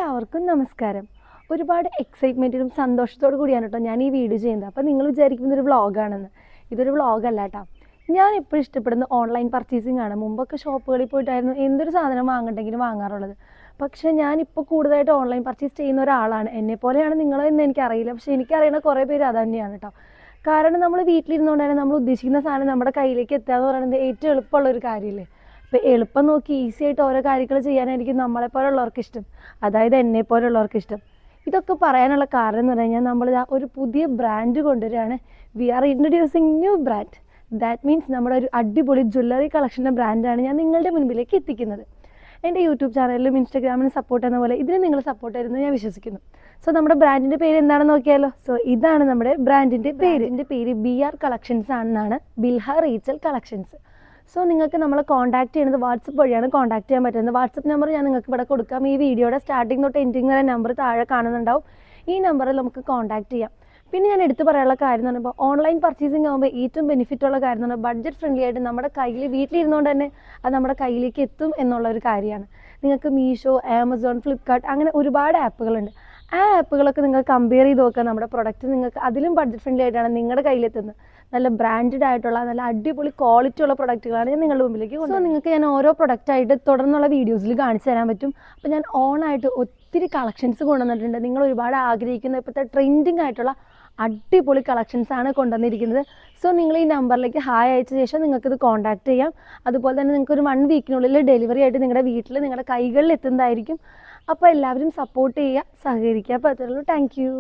എല്ലാവർക്കും നമസ്കാരം. ഒരുപാട് എക്സൈറ്റ്മെൻറ്റിലും സന്തോഷത്തോടു കൂടിയാണ് കേട്ടോ ഞാൻ ഈ വീഡിയോ ചെയ്യുന്നത്. അപ്പോൾ നിങ്ങൾ വിചാരിക്കുന്നത് ഒരു വ്ളോഗാണെന്ന്. ഇതൊരു വ്ളോഗല്ല കേട്ടോ. ഞാൻ എപ്പോഴും ഇഷ്ടപ്പെടുന്ന ഓൺലൈൻ പർച്ചേസിംഗ് ആണ്. മുമ്പൊക്കെ ഷോപ്പുകളിൽ പോയിട്ടായിരുന്നു എന്തൊരു സാധനം വാങ്ങണ്ടെങ്കിലും വാങ്ങാറുള്ളത്. പക്ഷേ ഞാനിപ്പോൾ കൂടുതലായിട്ട് ഓൺലൈൻ പർച്ചേസ് ചെയ്യുന്ന ഒരാളാണ്. എന്നെപ്പോലെയാണ് നിങ്ങളോ എന്ന് എനിക്കറിയില്ല. പക്ഷേ എനിക്കറിയുന്ന കുറേ പേര് അത് തന്നെയാണ് കേട്ടോ. കാരണം നമ്മൾ വീട്ടിലിരുന്നുകൊണ്ട് തന്നെ നമ്മൾ ഉദ്ദേശിക്കുന്ന സാധനം നമ്മുടെ കയ്യിലേക്ക് എത്തുക എന്ന് പറയുന്നത് ഏറ്റവും എളുപ്പമുള്ളൊരു കാര്യമല്ലേ. അപ്പോൾ എളുപ്പം നോക്കി ഈസി ആയിട്ട് ഓരോ കാര്യങ്ങൾ ചെയ്യാനായിരിക്കും നമ്മളെപ്പോലുള്ളവർക്ക് ഇഷ്ടം, അതായത് എന്നെപ്പോലുള്ളവർക്ക് ഇഷ്ടം. ഇതൊക്കെ പറയാനുള്ള കാരണം എന്ന് പറഞ്ഞു കഴിഞ്ഞാൽ നമ്മൾ ഒരു പുതിയ ബ്രാൻഡ് കൊണ്ടുവരികയാണ്. We are introducing new brand. That means നമ്മുടെ ഒരു അടിപൊളി ജ്വല്ലറി കളക്ഷൻ്റെ ബ്രാൻഡാണ് ഞാൻ നിങ്ങളുടെ മുൻപിലേക്ക് എത്തിക്കുന്നത്. എൻ്റെ യൂട്യൂബ് ചാനലിലും ഇൻസ്റ്റാഗ്രാമിലും സപ്പോർട്ട് ചെയ്യുന്ന പോലെ ഇതിന് നിങ്ങൾ സപ്പോർട്ട് തരുമെന്ന് ഞാൻ വിശ്വസിക്കുന്നു. സോ നമ്മുടെ ബ്രാൻഡിൻ്റെ പേര് എന്താണെന്ന് നോക്കിയാലോ. സോ ഇതാണ് നമ്മുടെ ബ്രാൻഡിൻ്റെ പേര്. എൻ്റെ പേര് BR കളക്ഷൻസ് ആണെന്നാണ്, ബിൽഹ റീറ്റെയിൽ കളക്ഷൻസ്. സോ നിങ്ങൾക്ക് നമ്മളെ കോൺടാക്ട് ചെയ്യുന്നത് വാട്സപ്പ് വഴിയാണ് കോൺടാക്ട് ചെയ്യാൻ പറ്റുന്നത്. വാട്സപ്പ് നമ്പർ ഞാൻ നിങ്ങൾക്ക് ഇവിടെ കൊടുക്കാം. ഈ വീഡിയോയുടെ സ്റ്റാർട്ടിങ് തൊട്ട് എൻഡിങ് വരെ നമ്പർ താഴെ കാണുന്നുണ്ടാവും. ഈ നമ്പറിൽ നമുക്ക് കോൺടാക്ട് ചെയ്യാം. പിന്നെ ഞാൻ എടുത്തു പറയാനുള്ള കാര്യം എന്ന് പറയുമ്പോൾ ഓൺലൈൻ പർച്ചേസിംഗ് ആകുമ്പോൾ ഏറ്റവും ബെനിഫിറ്റ് ഉള്ള കാര്യം എന്ന് പറഞ്ഞാൽ ബഡ്ജറ്റ് ഫ്രണ്ട്ലി ആയിട്ട് നമ്മുടെ കയ്യിൽ വീട്ടിലിരുന്നുകൊണ്ട് തന്നെ അത് നമ്മുടെ കയ്യിലേക്ക് എത്തും എന്നുള്ളൊരു കാര്യമാണ്. നിങ്ങൾക്ക് മീഷോ, ആമസോൺ, ഫ്ലിപ്കാർട്ട് അങ്ങനെ ഒരുപാട് ആപ്പുകളുണ്ട്. ആ ആപ്പുകളൊക്കെ നിങ്ങൾ കമ്പയർ ചെയ്ത് നോക്കുക. നമ്മുടെ പ്രൊഡക്റ്റ് നിങ്ങൾക്ക് അതിലും ബഡ്ജറ്റ് ഫ്രണ്ട്ലി ആയിട്ടാണ് നിങ്ങളുടെ കയ്യിലെത്തുന്നത്. നല്ല ബ്രാൻഡഡ് ആയിട്ടുള്ള നല്ല അടിപൊളി ക്വാളിറ്റി ഉള്ള പ്രൊഡക്റ്റുകളാണ് ഞാൻ നിങ്ങളുടെ മുമ്പിലേക്ക് കൊണ്ടുവരുന്നത്. സോ നിങ്ങൾക്ക് ഞാൻ ഓരോ പ്രൊഡക്റ്റായിട്ട് തുടർന്നുള്ള വീഡിയോസിൽ കാണിച്ചു തരാൻ പറ്റും. അപ്പോൾ ഞാൻ ഓണായിട്ട് ഒത്തിരി കളക്ഷൻസ് കൊണ്ടുവന്നിട്ടുണ്ട്. നിങ്ങൾ ഒരുപാട് ആഗ്രഹിക്കുന്ന ഇപ്പോഴത്തെ ട്രെൻഡിങ് ആയിട്ടുള്ള അടിപൊളി കളക്ഷൻസാണ് കൊണ്ടുവന്നിരിക്കുന്നത്. സോ നിങ്ങൾ ഈ നമ്പറിലേക്ക് ഹായ് അയച്ച ശേഷം നിങ്ങൾക്കിത് കോൺടാക്ട് ചെയ്യാം. അതുപോലെ തന്നെ നിങ്ങൾക്ക് ഒരു 1 വീക്കിനുള്ളിൽ ഡെലിവറി ആയിട്ട് നിങ്ങളുടെ വീട്ടിൽ നിങ്ങളുടെ കൈകളിൽ എത്തുന്നതായിരിക്കും. അപ്പോൾ എല്ലാവരും സപ്പോർട്ട് ചെയ്യുക, സഹകരിക്കുക. അപ്പോൾ അത്രയുള്ളൂ. Thank you.